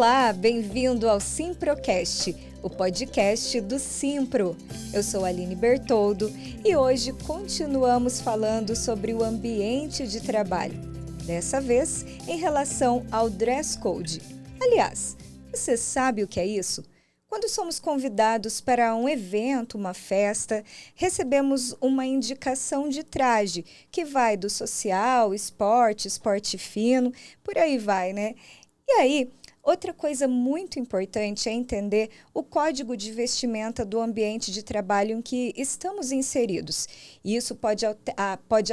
Olá, bem-vindo ao Simprocast, o podcast do Simpro. Eu sou a Aline Bertoldo e hoje continuamos falando sobre o ambiente de trabalho. Dessa vez, em relação ao dress code. Aliás, você sabe o que é isso? Quando somos convidados para um evento, uma festa, recebemos uma indicação de traje, que vai do social, esporte fino, por aí vai, né? E aí, outra coisa muito importante é entender o código de vestimenta do ambiente de trabalho em que estamos inseridos. E isso pode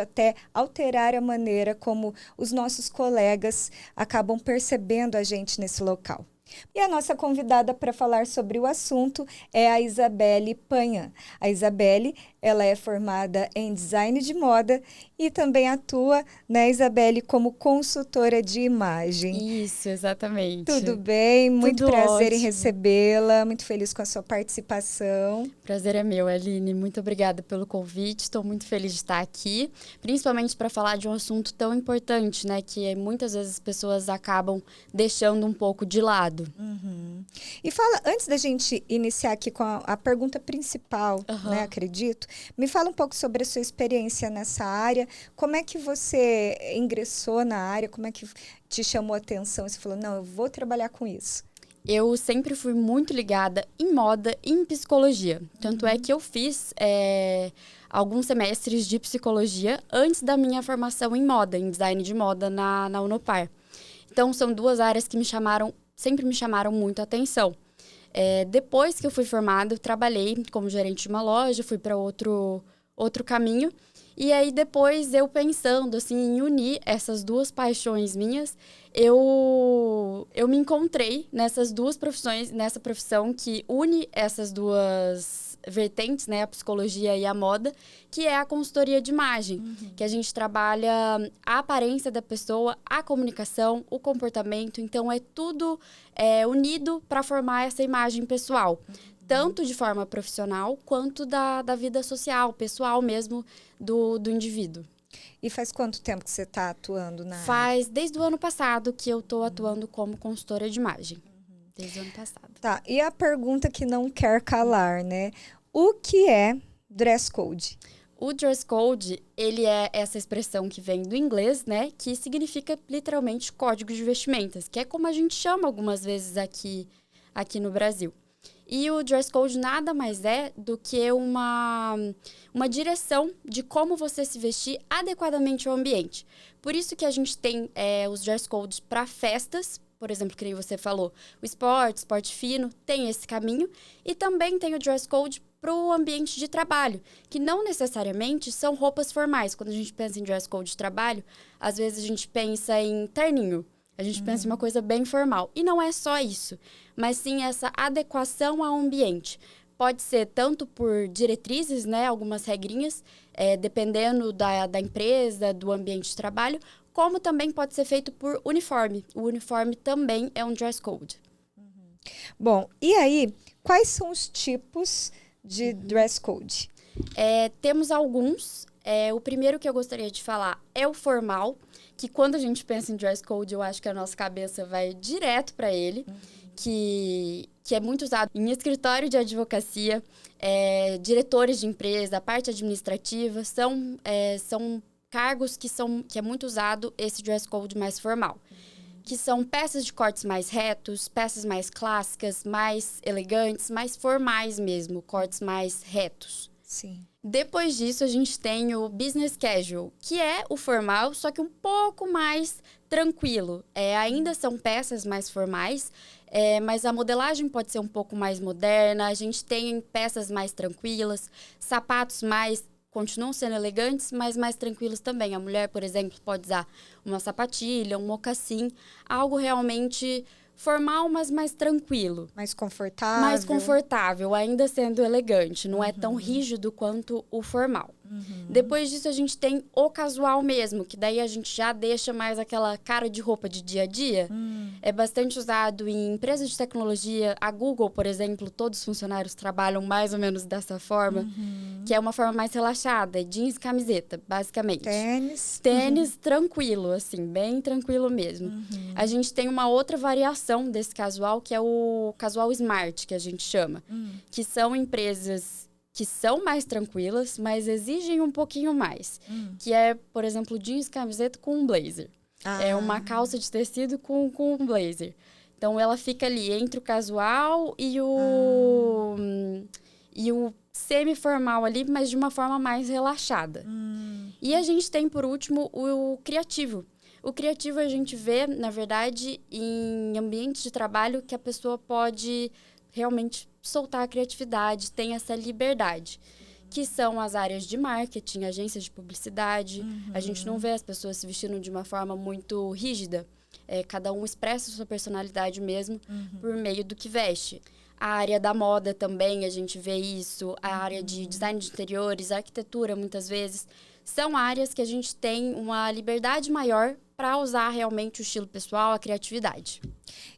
até alterar a maneira como os nossos colegas acabam percebendo a gente nesse local. E a nossa convidada para falar sobre o assunto é a Isabelle Panha. A Isabelle, ela é formada em design de moda e também atua, né, Isabelle, como consultora de imagem. Isso, exatamente. Tudo bem? Muito Tudo prazer em ótimo. recebê-la, muito feliz com a sua participação. Prazer é meu, Aline. Muito obrigada pelo convite. Estou muito feliz de estar aqui, principalmente para falar de um assunto tão importante, né, que muitas vezes as pessoas acabam deixando um pouco de lado. Uhum. E fala, antes da gente iniciar aqui com a pergunta principal, né, acredito, me fala um pouco sobre a sua experiência nessa área, como é que você ingressou na área, como é que te chamou a atenção, você falou, não, eu vou trabalhar com isso. Eu sempre fui muito ligada em moda e em psicologia. Tanto é que eu fiz alguns semestres de psicologia antes da minha formação em moda, em design de moda na Unopar. Então, são duas áreas que sempre me chamaram muito a atenção. Depois que eu fui formada, eu trabalhei como gerente de uma loja, fui para outro caminho. E aí, depois, eu pensando assim, em unir essas duas paixões minhas, eu me encontrei nessas duas profissões, nessa profissão que une essas duas vertentes, né, a psicologia e a moda, que é a consultoria de imagem, que a gente trabalha a aparência da pessoa, a comunicação, o comportamento, então é tudo unido para formar essa imagem pessoal. Tanto de forma profissional, quanto da vida social, pessoal mesmo do indivíduo. E faz quanto tempo que você está atuando na área? Faz desde o ano passado que eu estou atuando como consultora de imagem. Desde o ano passado. Tá, e a pergunta que não quer calar, né? O que é dress code? O dress code, ele é essa expressão que vem do inglês, né? Que significa literalmente código de vestimentas, que é como a gente chama algumas vezes aqui no Brasil. E o dress code nada mais é do que uma direção de como você se vestir adequadamente ao ambiente. Por isso que a gente tem os dress codes para festas, por exemplo, que nem você falou, o esporte fino, tem esse caminho. E também tem o dress code para o ambiente de trabalho, que não necessariamente são roupas formais. Quando a gente pensa em dress code de trabalho, às vezes a gente pensa em terninho. A gente pensa em uma coisa bem formal. E não é só isso, mas sim essa adequação ao ambiente. Pode ser tanto por diretrizes, né, algumas regrinhas, dependendo da empresa, do ambiente de trabalho, como também pode ser feito por uniforme. O uniforme também é um dress code. Bom, e aí, quais são os tipos de dress code? Temos alguns. O primeiro que eu gostaria de falar é o formal, que quando a gente pensa em dress code, eu acho que a nossa cabeça vai direto para ele, que é muito usado em escritório de advocacia, diretores de empresa, a parte administrativa, são cargos que é muito usado esse dress code mais formal. Que são peças de cortes mais retos, peças mais clássicas, mais elegantes, mais formais mesmo, cortes mais retos. Sim. Depois disso, a gente tem o business casual, que é o formal, só que um pouco mais tranquilo. Ainda são peças mais formais, mas a modelagem pode ser um pouco mais moderna. A gente tem peças mais tranquilas, sapatos continuam sendo elegantes, mas mais tranquilos também. A mulher, por exemplo, pode usar uma sapatilha, um mocassim, algo realmente formal, mas mais tranquilo. Mais confortável. Mais confortável, ainda sendo elegante. Não é tão rígido quanto o formal. Depois disso, a gente tem o casual mesmo, que daí a gente já deixa mais aquela cara de roupa de dia a dia. É bastante usado em empresas de tecnologia. A Google, por exemplo, todos os funcionários trabalham mais ou menos dessa forma, que é uma forma mais relaxada, jeans e camiseta, basicamente. Tênis tranquilo, assim, bem tranquilo mesmo. A gente tem uma outra variação desse casual, que é o casual smart, que a gente chama, que são empresas que são mais tranquilas, mas exigem um pouquinho mais. Que é, por exemplo, jeans, camiseta com um blazer. É uma calça de tecido com um blazer. Então, ela fica ali entre o casual e o semi-formal ali, mas de uma forma mais relaxada. E a gente tem, por último, o criativo. O criativo a gente vê, na verdade, em ambientes de trabalho que a pessoa pode realmente soltar a criatividade, tem essa liberdade, que são as áreas de marketing, agências de publicidade. A gente não vê as pessoas se vestindo de uma forma muito rígida. Cada um expressa sua personalidade mesmo por meio do que veste. A área da moda também, a gente vê isso. A área de design de interiores, arquitetura, muitas vezes. São áreas que a gente tem uma liberdade maior para usar realmente o estilo pessoal, a criatividade.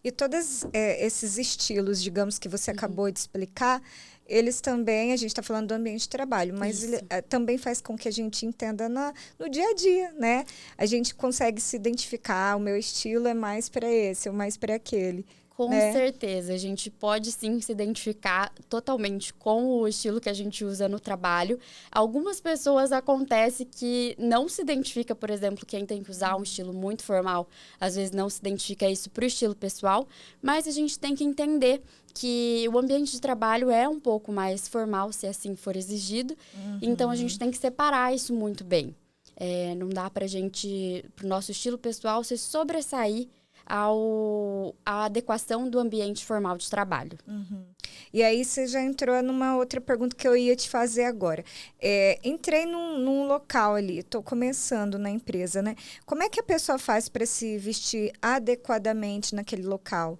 E todos esses estilos, digamos, que você acabou de explicar, eles também, a gente está falando do ambiente de trabalho, mas ele, também faz com que a gente entenda no dia a dia, né? A gente consegue se identificar, o meu estilo é mais para esse, ou mais para aquele. Com certeza, a gente pode sim se identificar totalmente com o estilo que a gente usa no trabalho. Algumas pessoas acontece que não se identifica, por exemplo, quem tem que usar um estilo muito formal, às vezes não se identifica isso para o estilo pessoal, mas a gente tem que entender que o ambiente de trabalho é um pouco mais formal, se assim for exigido, então a gente tem que separar isso muito bem. Não dá para o nosso estilo pessoal se sobressair à adequação do ambiente formal de trabalho. E aí você já entrou numa outra pergunta que eu ia te fazer agora. Entrei num local ali, estou começando na empresa, né? Como é que a pessoa faz para se vestir adequadamente naquele local?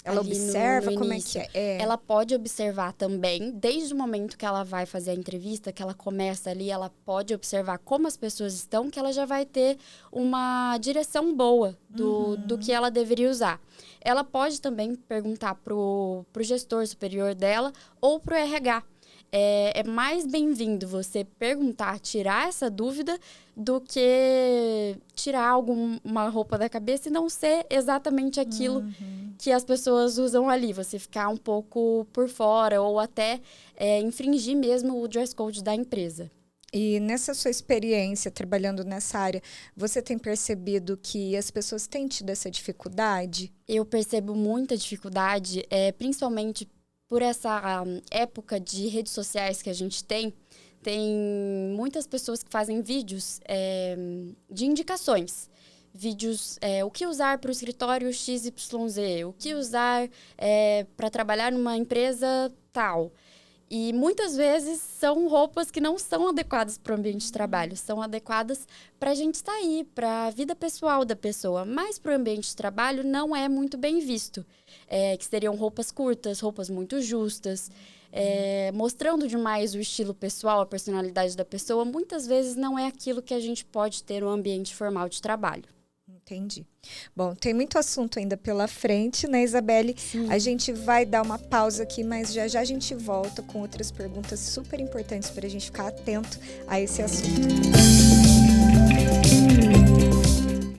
Ela ali observa no como início. é que é? Ela pode observar também, desde o momento que ela vai fazer a entrevista, que ela começa ali, ela pode observar como as pessoas estão, que ela já vai ter uma direção boa do que ela deveria usar. Ela pode também perguntar pro gestor superior dela ou pro RH. É mais bem-vindo você perguntar, tirar essa dúvida, do que tirar uma roupa da cabeça e não ser exatamente aquilo que as pessoas usam ali. Você ficar um pouco por fora ou até infringir mesmo o dress code da empresa. E nessa sua experiência trabalhando nessa área, você tem percebido que as pessoas têm tido essa dificuldade? Eu percebo muita dificuldade, principalmente por essa época de redes sociais que a gente tem muitas pessoas que fazem vídeos de indicações. Vídeos, o que usar para o escritório XYZ, o que usar para trabalhar numa empresa tal. E muitas vezes são roupas que não são adequadas para o ambiente de trabalho, são adequadas para a gente sair, para a vida pessoal da pessoa, mas para o ambiente de trabalho não é muito bem visto. Que seriam roupas curtas, roupas muito justas, mostrando demais o estilo pessoal, a personalidade da pessoa, muitas vezes não é aquilo que a gente pode ter no ambiente formal de trabalho. Entendi. Bom, tem muito assunto ainda pela frente, né, Isabelle? Sim. A gente vai dar uma pausa aqui, mas já já a gente volta com outras perguntas super importantes para a gente ficar atento a esse assunto.